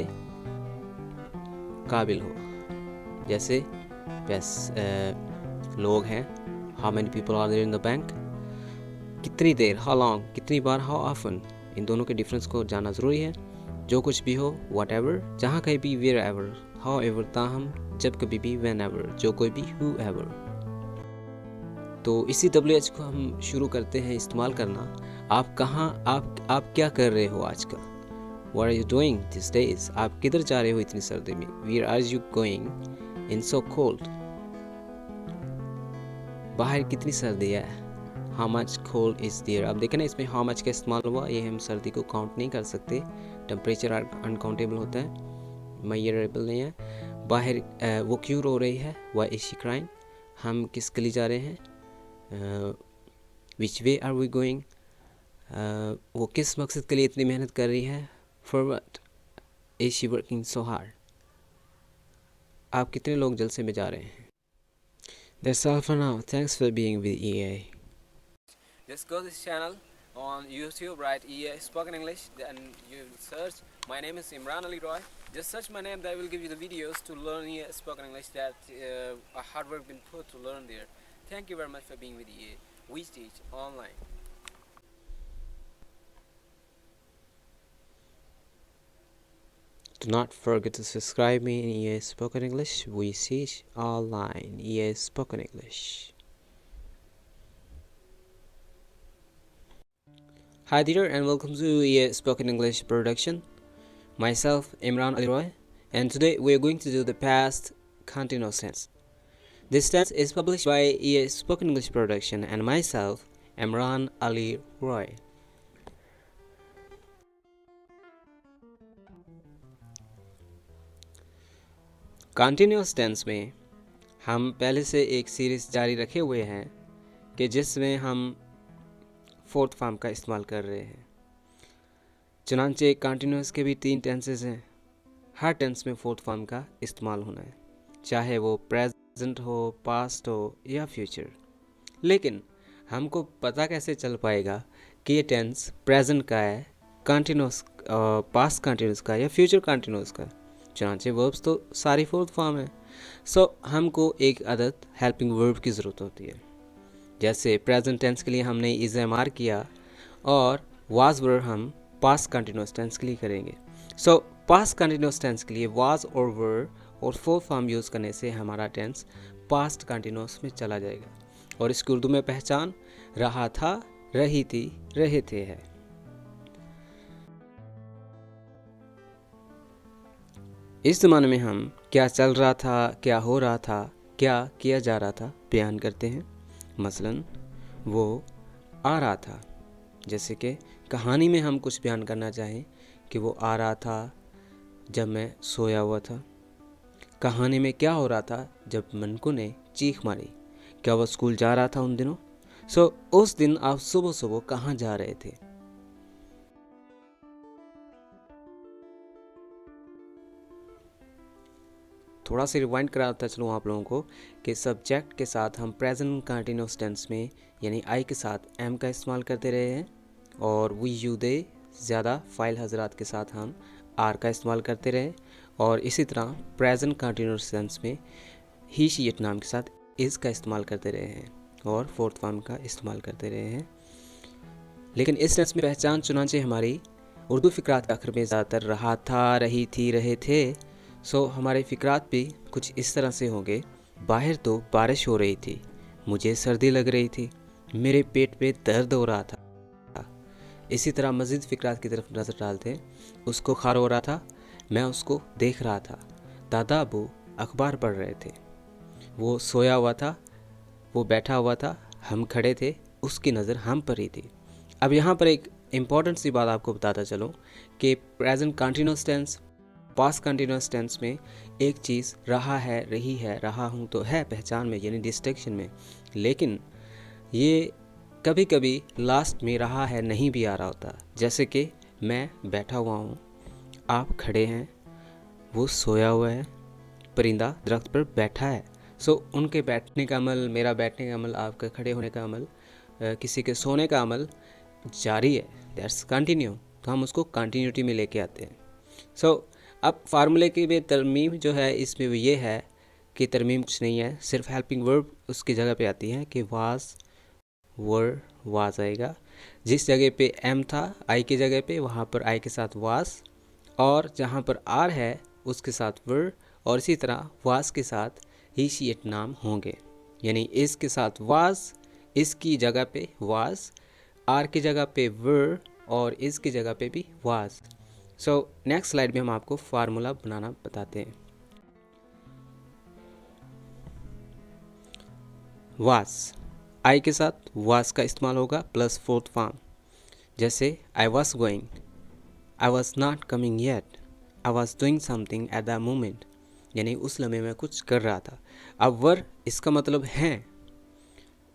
S1: काबिल हो। जैसे बस लोग हैं, how many people are there in the bank, कितनी देर, हाउ लॉन्ग कितनी बार, हाउ ऑफन। इन दोनों के डिफरेंस को जानना ज़रूरी है। जो कुछ भी हो, whatever, जहाँ कहीं भी, wherever, however, ताहम, जब कभी भी, whenever, जो कोई भी, whoever। तो इसी WH को हम शुरू करते हैं इस्तेमाल करना। आप कहाँ, आप क्या कर रहे हो आजकल? What are you doing these days? आप किधर जा रहे हो इतनी सर्दी में? Where are you going in so cold? बाहर कितनी सर्दी है? How much cold is there? अब देखें ना, इसमें how much का इस्तेमाल हुआ, ये हम सर्दी को काउंट नहीं कर सकते। टेम्परेचर अनकाउंटेबल होता है, मेजरेबल नहीं है। बाहर वो क्यों रो रही है? Why is she crying? हम किस गली जा रहे हैं? Which way are we going? वो किस मकसद के लिए इतनी मेहनत कर रही है? For what is she working so hard? आप कितने लोग जलसे में जा रहे हैं? That's all for now. Thanks for being with EA. Just go to this channel on YouTube, write EA Spoken English, then you search. My name is Imran Ali Roy. Just search my name, that will give you the videos to learn EA Spoken English that a hard work been put to learn there. Thank you very much for being with EA. We teach online. Do not forget to subscribe me in EA Spoken English. We teach online. EA Spoken English. Hi there and welcome to EA Spoken English production. Myself Imran Ali Roy, and today we are going to do the past continuous tense. This tense is published by EA Spoken English production and myself Imran Ali Roy. Continuous tense में हम पहले से एक series जारी रखे हुए हैं कि जिसमें हम फोर्थ फॉर्म का इस्तेमाल कर रहे हैं। चुनांचे कंटिन्यूस के भी 3 टेंसेस हैं। हर टेंस में फोर्थ फॉर्म का इस्तेमाल होना है, चाहे वो प्रेजेंट हो, पास्ट हो या फ्यूचर। लेकिन हमको पता कैसे चल पाएगा कि ये टेंस प्रेजेंट का है, कंटिन्यूस, पास्ट कंटिन्यूस का या फ्यूचर कंटिन्यूस का? चुनांचे वर्ब्स तो सारी फोर्थ फॉर्म है। सो हमको एक आदत हेल्पिंग वर्ब की ज़रूरत होती है। जैसे प्रेजेंट टेंस के लिए हमने इज एम आर किया और वाज वर हम पास्ट कंटिन्यूस टेंस के लिए करेंगे। सो पास्ट कंटिन्यूस टेंस के लिए वाज और वर और फोर्थ फॉर्म यूज़ करने से हमारा टेंस पास्ट कंटिन्यूस में चला जाएगा। और इसकी उर्दू में पहचान रहा था, रही थी, रहे थे है। इस ज़माने में हम क्या चल रहा था, क्या हो रहा था, क्या किया जा रहा था बयान करते हैं। मसलन वो आ रहा था, जैसे कि कहानी में हम कुछ बयान करना चाहें कि वो आ रहा था जब मैं सोया हुआ था। कहानी में क्या हो रहा था जब मनकू ने चीख मारी? क्या वो स्कूल जा रहा था उन दिनों? सो उस दिन आप सुबह सुबह कहाँ जा रहे थे? थोड़ा सा रिवाइंड कराता चलूँ आप लोगों को कि सब्जेक्ट के साथ हम प्रेजेंट कंटिन्यूस टेंस में यानी आई के साथ एम का इस्तेमाल करते रहे हैं, और वी यू दे ज़्यादा फ़ाइल हजरात के साथ हम आर का इस्तेमाल करते रहे, और इसी तरह प्रेजेंट कंटिन्यूस टेंस में ही शी इट नाम के साथ इज़ का इस्तेमाल करते रहे हैं और फोर्थ फॉर्म का इस्तेमाल करते रहे हैं। लेकिन इस टेंस में पहचान चुनांचे हमारी उर्दू फ़िक्रात के आखिर में ज़्यादातर रहा था, रही थी, रहे थे। सो हमारे फ़िक्रात भी कुछ इस तरह से होंगे। बाहर तो बारिश हो रही थी, मुझे सर्दी लग रही थी, मेरे पेट पे दर्द हो रहा था। इसी तरह मज़ीद फ़िक्रात की तरफ नज़र डालते हैं। उसको खार हो रहा था, मैं उसको देख रहा था। दादा अबू अखबार पढ़ रहे थे। वो सोया हुआ था, वो बैठा हुआ था, हम खड़े थे, उसकी नज़र हम पर ही थी। अब यहाँ पर एक इम्पॉर्टेंट सी बात आपको बताता चलूँ कि present continuous tense, past continuous tense में एक चीज़ रहा है, रही है, रहा हूँ तो है पहचान में यानी डिस्ट्रैक्शन में, लेकिन ये कभी कभी लास्ट में रहा है नहीं भी आ रहा होता। जैसे कि मैं बैठा हुआ हूँ, आप खड़े हैं, वो सोया हुआ है, परिंदा दरख्त पर बैठा है। सो उनके बैठने का अमल, मेरा बैठने का अमल, आपका खड़े होने का अमल, किसी के सोने का अमल जारी है, दैट्स कंटिन्यू। तो हम उसको कंटिन्यूटी में लेके आते हैं। सो अब फार्मूले की भी तरमीम जो है इसमें वो ये है कि तरमीम कुछ नहीं है, सिर्फ हेल्पिंग वर्ब उसकी जगह पे आती है कि वाज, वर, वाज आएगा। जिस जगह पे एम था आई की जगह पे, वहाँ पर आई के साथ वाज और जहाँ पर आर है उसके साथ वर, और इसी तरह वास के साथ ही शी इट नाम होंगे। यानी इस के साथ वास, इसकी जगह पे वास, आर की जगह पे वर और इस की जगह पे भी वास। सो नेक्स्ट स्लाइड में हम आपको फार्मूला बनाना बताते हैं। वास, आई के साथ वास का इस्तेमाल होगा प्लस फोर्थ फॉर्म। जैसे I was going, I was not coming yet, I was doing something at the moment, यानी उस लम्हे में कुछ कर रहा था। अब वर इसका मतलब है,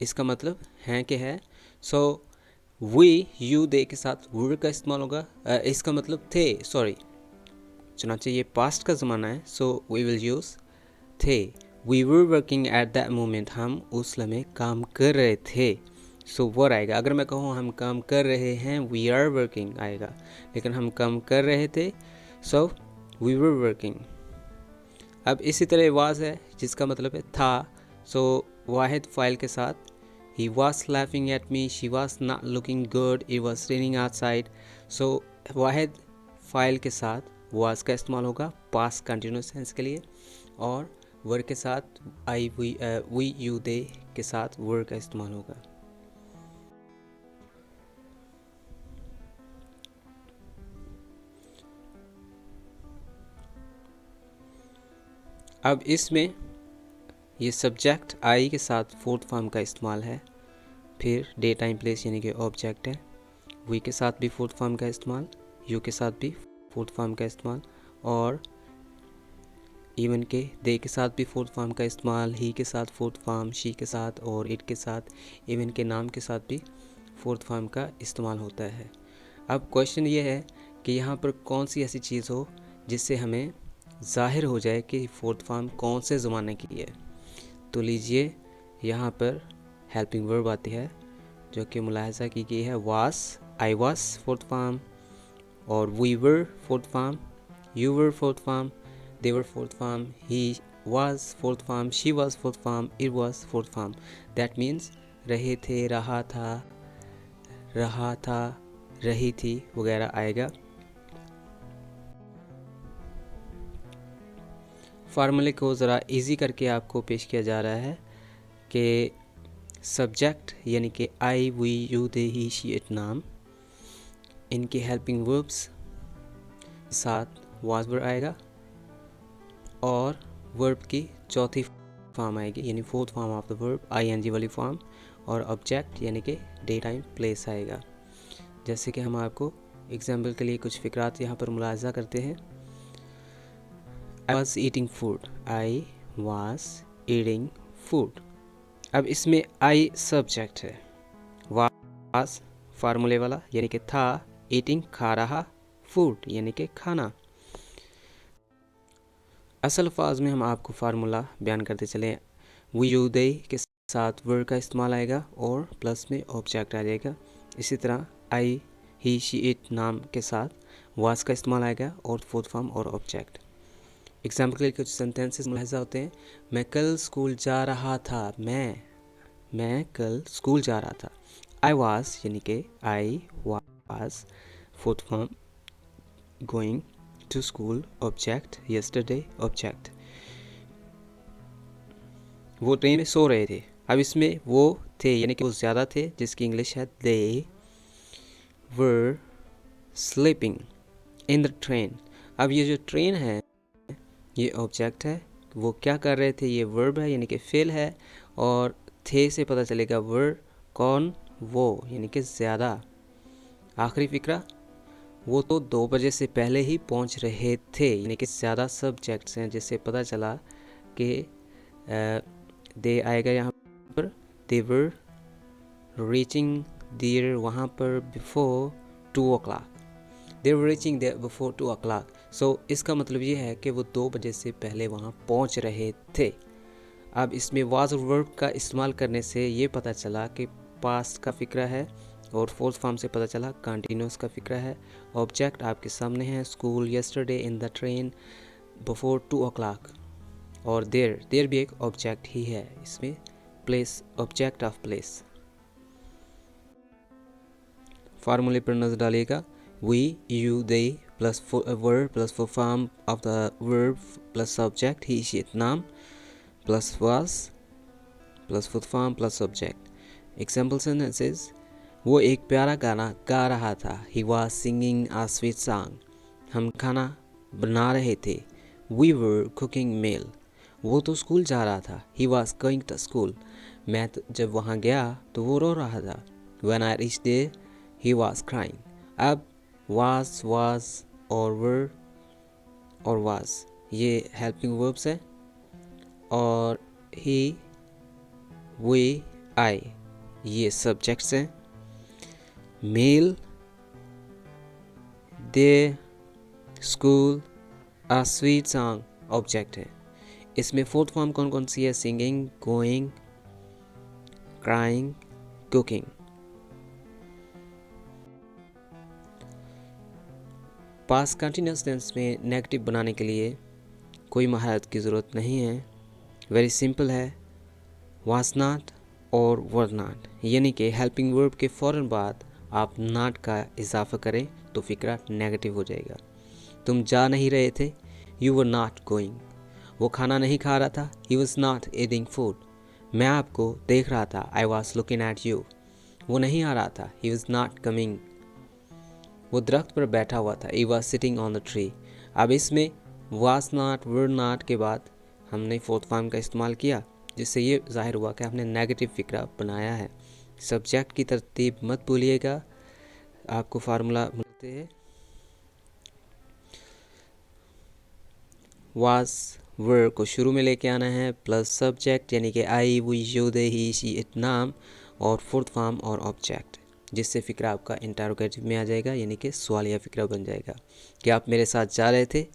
S1: इसका मतलब है कि है। सो वी यू दे के साथ वर का इस्तेमाल होगा। इसका मतलब थे, सॉरी चुनाचे ये पास्ट का ज़माना है, सो वी विल यूज़ थे। We were working at that moment, हम उस लम्हे काम कर रहे थे। सो वर आएगा। अगर मैं कहूँ हम काम कर रहे हैं, वी आर वर्किंग आएगा, लेकिन हम काम कर रहे थे, सो वी वर वर्किंग। अब इसी तरह वाज है जिसका मतलब है था। सो वाहिद फाइल के साथ he was laughing at me, she was not looking good, it was raining outside. So Wahid file के साथ वाज का इस्तेमाल होगा पास्ट कंटिन्यूस टेंस के लिए, और वर के साथ आई वी यू दे के साथ वर का इस्तेमाल होगा। अब इसमें ये सब्जेक्ट आई के साथ फोर्थ फॉर्म का इस्तेमाल है, फिर डे टाइम प्लेस यानी कि ऑब्जेक्ट है, वी के साथ भी फोर्थ फॉर्म का इस्तेमाल, यू के साथ भी फोर्थ फॉर्म का इस्तेमाल, और इवन के दे के साथ भी फोर्थ फॉर्म का इस्तेमाल, ही के साथ फोर्थ फॉर्म, शी के साथ और इट के साथ, इवन के नाम के साथ भी फोर्थ फॉर्म का इस्तेमाल होता है। अब क्वेश्चन ये है कि यहाँ पर कौन सी ऐसी चीज़ हो जिससे हमें ज़ाहिर हो जाए कि फोर्थ फॉर्म कौन से ज़माने की है। तो लीजिए यहाँ पर हेल्पिंग वर्ब आती है जो कि मुलाहजा की गई है। Was, I was fourth form, और we were fourth form, you were fourth form, they were fourth form, he was fourth form, she was fourth form, it was fourth form. That means रहे थे, रहा था, रही थी वगैरह आएगा। फार्मूले को ज़रा इजी करके आपको पेश किया जा रहा है कि सब्जेक्ट यानी कि I, we, you, they, he, she, it नाम, इनके हेल्पिंग वर्ब्स साथ वाज वर्ब आएगा, और वर्ब की चौथी फॉर्म आएगी यानी fourth form of the verb ING वाली फॉर्म, और ऑब्जेक्ट यानी कि डे टाइम प्लेस आएगा। जैसे कि हम आपको एग्जाम्पल के लिए कुछ फिक्रात यहाँ पर मुलाजा करते हैं। I was eating food, I was eating food. अब इसमें आई सब्जेक्ट है, वाज फार्मूले वाला यानी कि था, ईटिंग खा रहा, फूड यानी कि खाना। असल अल्फाज में हम आपको फार्मूला बयान करते चले। वी यू दे के साथ वर्ब का इस्तेमाल आएगा और प्लस में ऑब्जेक्ट आ जाएगा। इसी तरह आई, ही, शी, इट नाम के साथ वाज का इस्तेमाल आएगा और फोर्थ फॉर्म और ऑब्जेक्ट। एग्जाम्पल के लिए कुछ सेंटेंसेस मुलाहिजा होते हैं। मैं कल स्कूल जा रहा था, मैं कल स्कूल जा रहा था। आई वाज यानी कि I was fourth form, going to school object, yesterday object। वो ट्रेन में सो रहे थे। अब इसमें वो थे यानी कि वो ज़्यादा थे जिसकी इंग्लिश है they were sleeping in the train। अब ये जो ट्रेन है ये ऑब्जेक्ट है, वो क्या कर रहे थे ये वर्ब है यानी कि फेल है, और थे से पता चलेगा वर्ब कौन, वो यानी कि ज़्यादा। आखिरी फिक्रा, वो तो 2 बजे से पहले ही पहुंच रहे थे यानी कि ज़्यादा सब्जेक्ट्स हैं जिससे पता चला कि दे आएगा यहाँ पर। दे वर रीचिंग देयर वहाँ पर before 2 o'clock, they were reaching there before 2 o'clock। So इसका मतलब ये है कि वो 2 बजे से पहले वहाँ पहुँच रहे थे। अब इसमें वाज और वर्ब का इस्तेमाल करने से ये पता चला कि पास्ट का फिक्रा है, और फोर्थ फॉर्म से पता चला कंटिन्यूस का फिक्रा है। ऑब्जेक्ट आपके सामने है, school, yesterday, in the train, before 2 o'clock, और देयर भी एक ऑब्जेक्ट ही है इसमें, प्लेस ऑब्जेक्ट ऑफ प्लेस। फार्मूले पर नजर डालिएगा। We, you, they plus verb plus full form of the verb plus subject he she it naam plus was plus full form plus subject. Example sentences: वो एक प्यारा गाना गा रहा था, he was singing a sweet song. हम खाना बना रहे थे, we were cooking meal. वो तो स्कूल जा रहा था, he was going to school. मैं जब वहाँ गया तो वो रो रहा था, when I reached there he was crying. अब was और were और was ये helping verbs है, और he we I ये subjects हैं. meal, their, school, a sweet song object है. इसमें फोर्थ फॉर्म कौन कौन सी है? Singing, going, crying, cooking. Past continuous tense में नेगेटिव बनाने के लिए कोई महारत की ज़रूरत नहीं है. वेरी सिंपल है. वाज नॉट और वर नॉट, यानी कि हेल्पिंग वर्ब के फ़ौरन बाद आप नॉट का इजाफा करें तो फिक्रा नेगेटिव हो जाएगा. तुम जा नहीं रहे थे, यू वर नॉट गोइंग. वो खाना नहीं खा रहा था, he was not eating food. मैं आपको देख रहा था, I was looking at you. वो नहीं आ रहा था, ही वॉज नॉट कमिंग. वो दरख्त पर बैठा हुआ था, he was sitting on the tree. अब इसमें वाज नॉट वर नॉट के बाद हमने फोर्थ फॉर्म का इस्तेमाल किया, जिससे ये जाहिर हुआ कि हमने नेगेटिव फिक्रा बनाया है. सब्जेक्ट की तरतीब मत भूलिएगा, आपको फार्मूला मिलते हैं. वाज वर को शुरू में लेके आना है, प्लस सब्जेक्ट यानी कि I, we, you, they, he, she, it, नाम, और फोर्थ फॉर्म और ऑब्जेक्ट, जिससे फिक्रा आपका इंटरोगेटिव में आ जाएगा, यानी कि सवालिया फिक्रा बन जाएगा. क्या आप मेरे साथ जा रहे थे?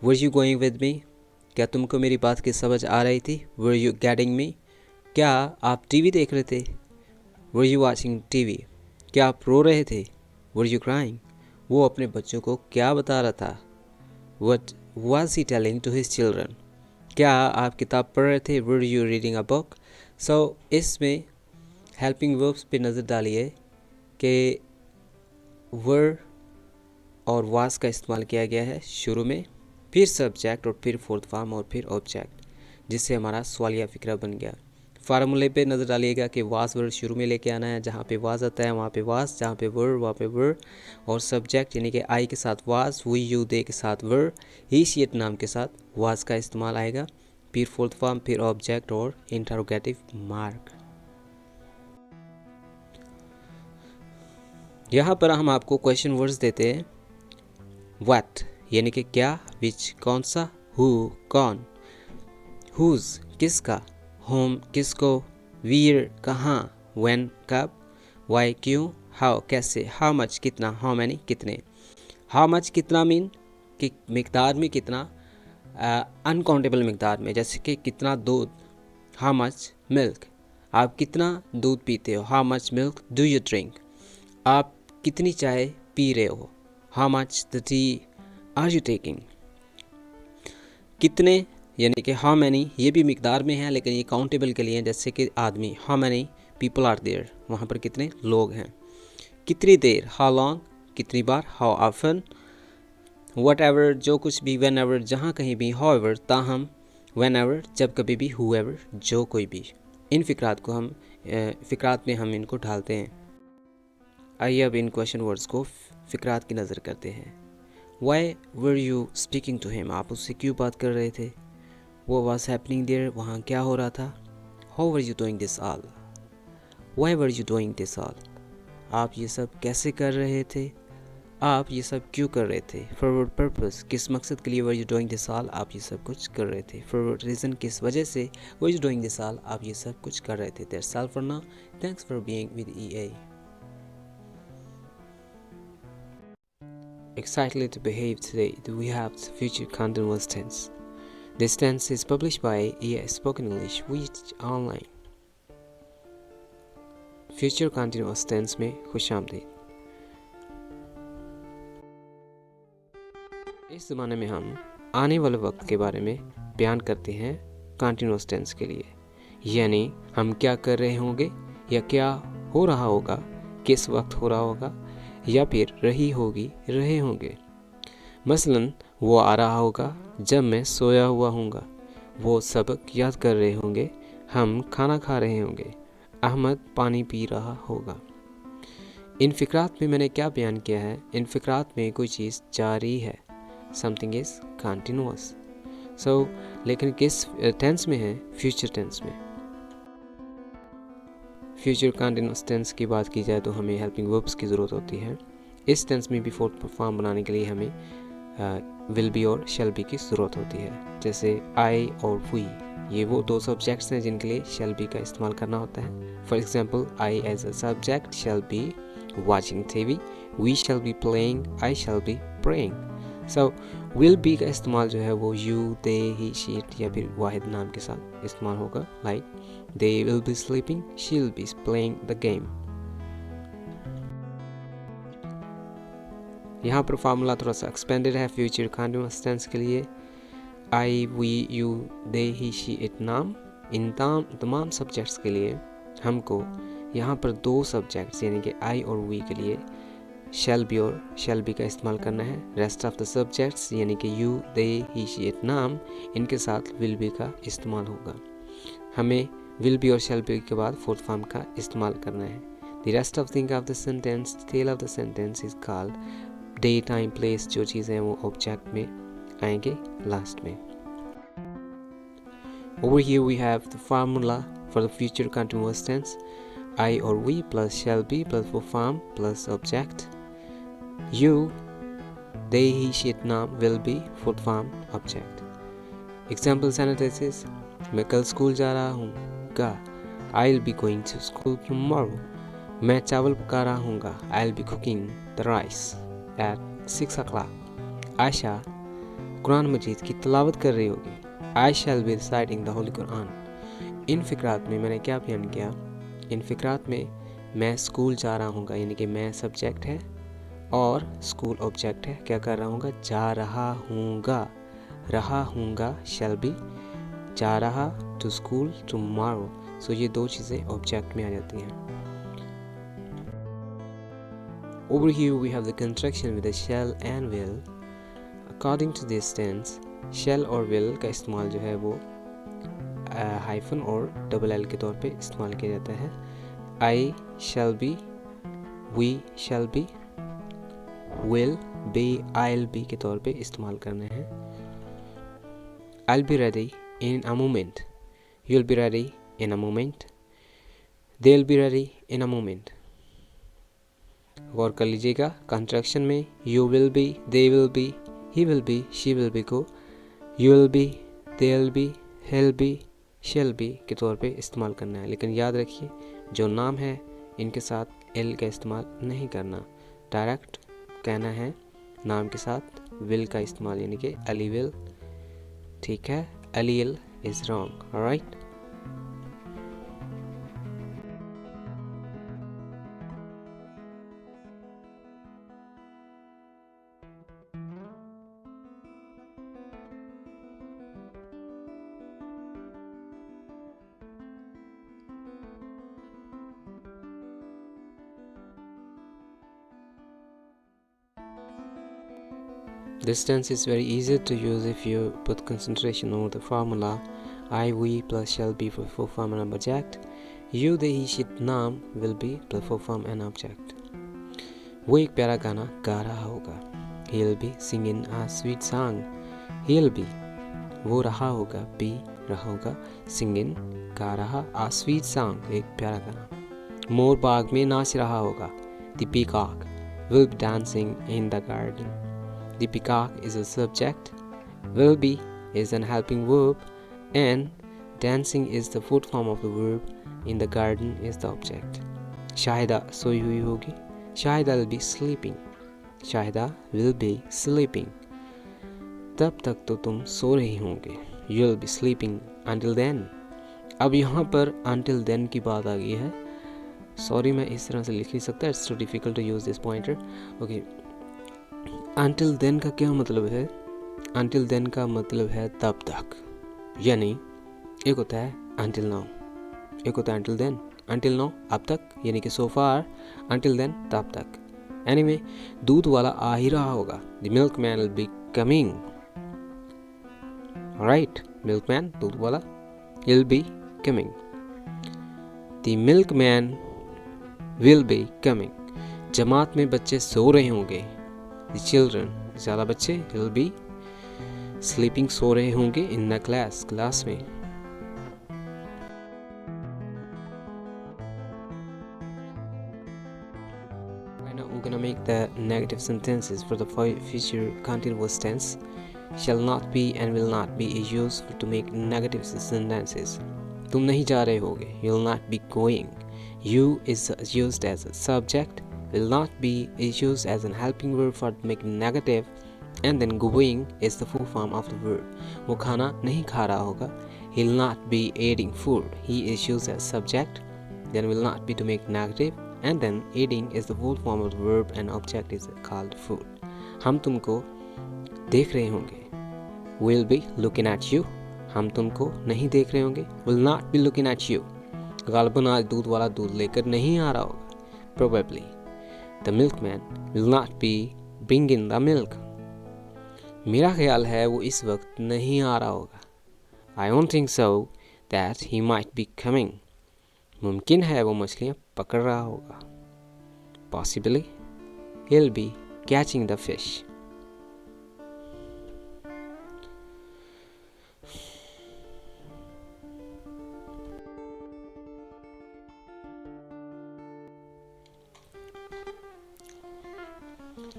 S1: Were you going with me? क्या तुमको मेरी बात की समझ आ रही थी? Were you getting me? क्या आप टीवी देख रहे थे? Were you watching TV? क्या आप रो रहे थे? Were you crying? वो अपने बच्चों को क्या बता रहा था? What was he telling to his children? क्या आप किताब पढ़ रहे थे? Were you reading a book? So इसमें helping verbs पे नज़र डालिए कि were और was का इस्तेमाल किया गया है शुरू में, फिर subject और फिर fourth form और फिर object, जिससे हमारा सवालिया फिक्रा बन गया. फार्मूले पे नज़र डालिएगा कि was were शुरू में लेके आना है, जहाँ पे was आता है वहाँ पे was, जहाँ पे were वहाँ पे were, और सब्जेक्ट यानी कि I के साथ was, we, you, they के साथ were, he, she, it नाम के साथ was का इस्तेमाल आएगा, फिर फोर्थ फॉर्म, फिर ऑब्जेक्ट और इंटरोगेटिव मार्क. यहाँ पर हम आपको क्वेश्चन वर्ड्स देते हैं. what यानी कि क्या, which कौन सा, who कौन, whose किसका, whom किसको, where कहाँ, when कब, why क्यों, how कैसे, how much कितना, how many कितने. how much कितना मीन कि मिकदार में कितना, अनकाउंटेबल मिकदार में, जैसे कि कितना दूध, how much milk, आप कितना दूध पीते हो, how much milk do you drink, आप कितनी चाय पी रहे हो, how much the tea are you taking. कितने यानी कि how many ये भी मिकदार में है, लेकिन ये काउंटेबल के लिए है, जैसे कि आदमी, how many people are there, वहाँ पर कितने लोग हैं. कितनी देर, how long कितनी बार, how often, whatever जो कुछ भी, whenever जहाँ कहीं भी, however ताहम, whenever जब कभी भी, whoever जो कोई भी. इन फ़िक्रात में हम इनको ढालते हैं. आइए अब इन क्वेश्चन वर्ड्स को फ़िक्रात की नज़र करते हैं. Why were you speaking to him? आप उससे क्यों बात कर रहे थे? What was happening there? वहाँ क्या हो रहा था? How were you doing this all? Why were you doing this all? आप ये सब कैसे कर रहे थे? आप ये सब क्यों कर रहे थे? For what purpose? किस मकसद के लिए were you doing this all? आप ये सब कुछ कर रहे थे. For what reason? किस वजह से were you doing this all? आप ये सब कुछ कर रहे थे. That's all for now. Thanks for being with EA. Excitedly to behave today, we have the future continuous tense. This tense is published by EA Spoken English with online. Future continuous tense में खुशामदीद. इस ज़माने में हम आने वाले वक्त के बारे में बयान करते हैं कंटिन्यूअस टेंस के लिए, यानी हम क्या कर रहे होंगे या क्या हो रहा होगा, किस वक्त हो रहा होगा, या फिर रही होगी, रहे होंगे. मसलन वो आ रहा होगा जब मैं सोया हुआ हूँगा, वो सबक याद कर रहे होंगे, हम खाना खा रहे होंगे, अहमद पानी पी रहा होगा। इन फ़िक्रात में मैंने क्या बयान किया है? इन फ़िक्रात में कोई चीज़ जारी है, समथिंग इज़ कंटिन्यूअस। सो लेकिन किस टेंस में है? फ्यूचर टेंस में। फ्यूचर कंटिन्यूअस टेंस की बात की जाए तो हमें हेल्पिंग वर्ब्स की ज़रूरत होती है। इस टेंस में भी फोर्थ फॉर्म बनाने के लिए हमें विल बी और शैल बी की ज़रूरत होती है। जैसे आई और वी, ये वो दो सब्जेक्ट्स हैं जिनके लिए शैल बी का इस्तेमाल करना होता है। For example, I as a subject shall be watching TV, we shall be playing, I shall be praying. So will be का इस्तेमाल जो है वो यू, दे, ही, शी या फिर वाहिद नाम के साथ इस्तेमाल होगा। Like they will be sleeping, she'll be playing the game। यहाँ पर फार्मूला थोड़ा सा एक्सपेंडेड है फ्यूचर कंटिन्यूअस टेंस के लिए। I, we, you, they, he, she, it, नाम, इन तमाम सब्जेक्ट्स के लिए हमको यहाँ पर दो सब्जेक्ट्स यानी कि आई और वी के लिए शैल बी और शैल बी का इस्तेमाल करना है। रेस्ट ऑफ द सब्जेक्ट्स यानी कि you, they, he, she, it, नाम, इनके साथ विल बी का इस्तेमाल होगा। हमें विल बी और शैल बी के बाद फोर्थ फॉर्म का इस्तेमाल करना है। The rest of thing of the sentence, tail of the sentence is called day, time, place. जो चीज़ें हैं वो ऑब्जेक्ट में आएंगे लास्ट में। Over here we have the formula for the future continuous tense. I or we plus shall be plus verb form plus object. You, they, he, she, it, naam will be fourth form object. Example sentences: मैं कल school जा रहा हूँगा, I'll be going to school tomorrow. मैं चावल पका रहा हूँगा, I'll be cooking the rice at 6 o'clock. Ayesha Quran मजीद की तिलावत कर रही होगी, I shall be reciting the Holy Quran. इन फ़िक्रात में मैंने क्या बयान किया? इन फ़िक्रात में मैं स्कूल जा रहा हूँगा यानी कि मैं सब्जेक्ट है और स्कूल ऑब्जेक्ट है। क्या कर रहा हूँगा? जा रहा हूँगा। रहा हूँगा शैल बी, जा रहा टू स्कूल टुमारो। सो ये दो चीज़ें ऑब्जेक्ट में आ जाती हैं। Over here we have the contraction with the shall and will. According to this tense, shall और will का इस्तेमाल जो है वो हाइफन और डबल एल के तौर पे इस्तेमाल किया जाता है। I shall be, we shall be, will be, I'll be के तौर पे इस्तेमाल करने हैं। I'll be ready in a moment, you'll be ready in a moment, they'll be ready in a moment। गौर कर लीजिएगा, कंट्रैक्शन में you will be, they will be, he will be, she will be को you will be, they'll be, he'll be, she'll be के तौर पे इस्तेमाल करना है। लेकिन याद रखिए जो नाम है इनके साथ एल का इस्तेमाल नहीं करना, डायरेक्ट कहना है नाम के साथ विल का इस्तेमाल यानी कि अली विल। ठीक है, अलील is wrong. Alright, this tense is very easy to use if you put concentration on the formula I, we plus shall be for full form and object. You, they, he, she, नाम will be plus full form and object. वो एक प्यारा गाना गा रहा होगा, he'll be singing a sweet song. He'll be वो रहा होगा, be रहा होगा, singing गा रहा, a sweet song एक प्यारा गाना। मोर बाग में नाच रहा होगा, the peacock will be dancing in the garden. The peacock is a subject, will be is an helping verb, and dancing is the fourth form of the verb. In the garden is the object. Shahida सोई हुई होगी, Shahida will be sleeping. Shahida will be sleeping. तब तक तो तुम सो रही होंगे, you'll be sleeping until then. अब यहाँ पर until then की बात आ गई है। सॉरी मैं इस तरह से लिख नहीं सकता, it's too difficult to use this pointer. Okay. Until then का क्या मतलब है? Until then का मतलब है तब तक, यानी एक होता है until now, एक होता है until then। Until now अब तक यानी कि so far, until then तब तक। Anyway, दूध वाला आ ही रहा होगा. The milkman will be coming. Alright, milkman, दूध वाला, will be coming. The milkman will be coming. जमात में बच्चे सो रहे होंगे. The children, ज़्यादा बच्चे, will be sleeping, सो रहे होंगे in the class, क्लास में. Right now we're gonna make the negative sentences for the future continuous tense. Shall not be and will not be is used to make negative sentences. तुम नहीं जा रहे होगे. You will not be going. You is used as a subject. Will not be is used as an helping verb for making negative. And then going is the full form of the verb. वो खाना नहीं खा रहा होगा. He will not be eating food. He is used as subject. Then will not be to make negative. And then eating is the full form of the verb and object is called food. हम तुमको देख रहे होंगे. Will be looking at you. हम तुमको नहीं देख रहे होंगे. Will not be looking at you. गालबन आज दूध वाला दूध लेकर नहीं आ रहा होगा. Probably the milkman will not be bringing the milk. मेरा ख्याल है वो इस वक्त नहीं आ रहा होगा. I don't think so that he might be coming. मुमकिन है वो मछलियाँ पकड़ रहा होगा. Possibly he'll be catching the fish.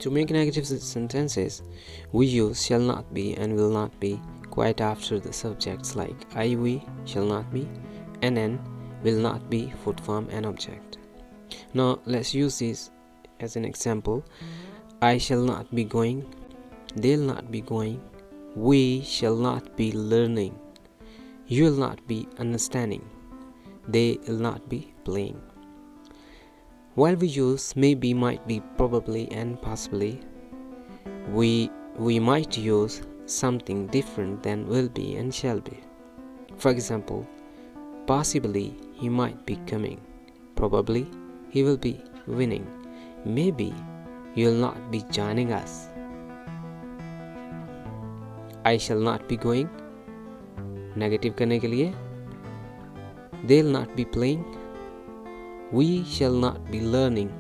S1: To make negative sentences, we use shall not be and will not be quite after the subjects like I, we, shall not be, and will not be, foot form and object. Now let's use this as an example. I shall not be going. They'll not be going. We shall not be learning. You will not be understanding. They will not be playing. While we use maybe, might be, probably and possibly, we might use something different than will be and shall be. For example, possibly he might be coming. Probably he will be winning. Maybe you will not be joining us. I shall not be going. Negative करने के लिए. They'll not be playing. We shall not be learning.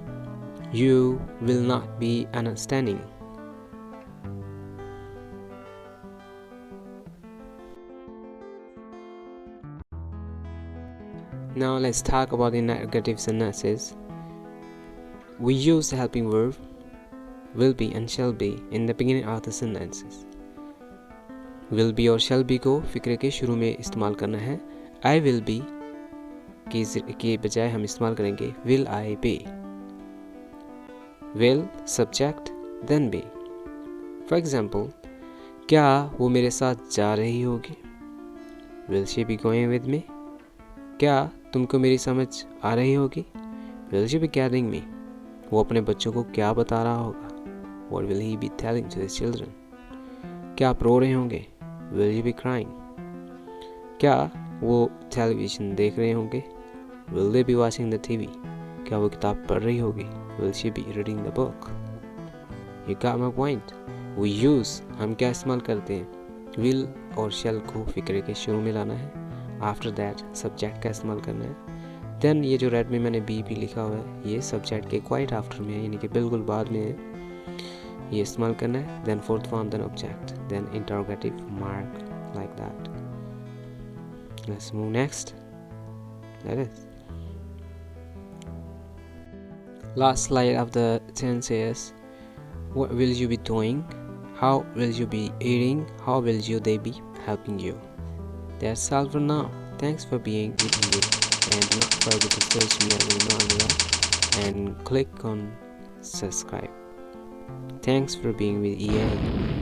S1: You will not be understanding. Now let's talk about the negative sentences. We use the helping verb will be and shall be in the beginning of the sentences. Will be और shall be को फिक्रे के शुरू में इस्तेमाल करना है. I will be के बजाय हम इस्तेमाल करेंगे will I be. Will subject then be. For example, क्या वो मेरे साथ जा रही होगी? Will she be going with me? क्या तुमको मेरी समझ आ रही होगी? Will she be getting me? वो अपने बच्चों को क्या बता रहा होगा? What will he be telling to his children? क्या आप रो रहे होंगे? Will you be crying? क्या वो टेलीविज़न देख रहे होंगे? Will they be watching the TV? क्या वो किताब पढ़ रही होगी? Will she be reading the book? You got my point. We use, हम क्या इस्तेमाल करते हैं? Will और shall को फिक्रे के शुरू में लाना है. After that subject का इस्तेमाल करना है. Then ये जो रेड में मैंने be भी लिखा हुआ है, ये subject के quite after में है, यानी कि बिल्कुल बाद में है. ये इस्तेमाल करना है. Then fourth form, then object, then interrogative mark, like that. Let's move next. That is. Last slide of the tense is, what will you be doing? How will you be eating? How will they be helping you? That's all for now. Thanks for being with me, and do not forget to search me and click on subscribe. Thanks for being with EA.